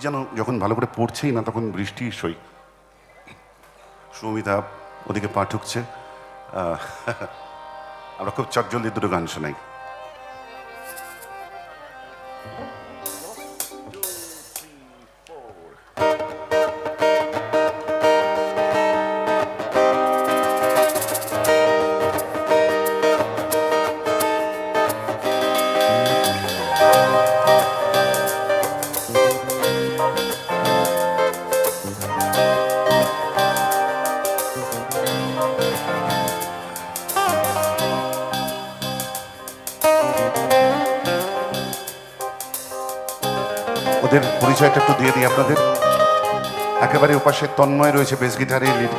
যেন যখন ভালো করে পড়ছেই না তখন বৃষ্টি সই। সুমিতা ওদিকে পা ঠুকছে। আমরা খুব চটজলদি দুটো গান শোনাই। ওদের পরিচয়টা একটু দিয়ে দিই আপনাদের। একেবারে ওপাশে তন্ময় রয়েছে বেস গিটারে, লিড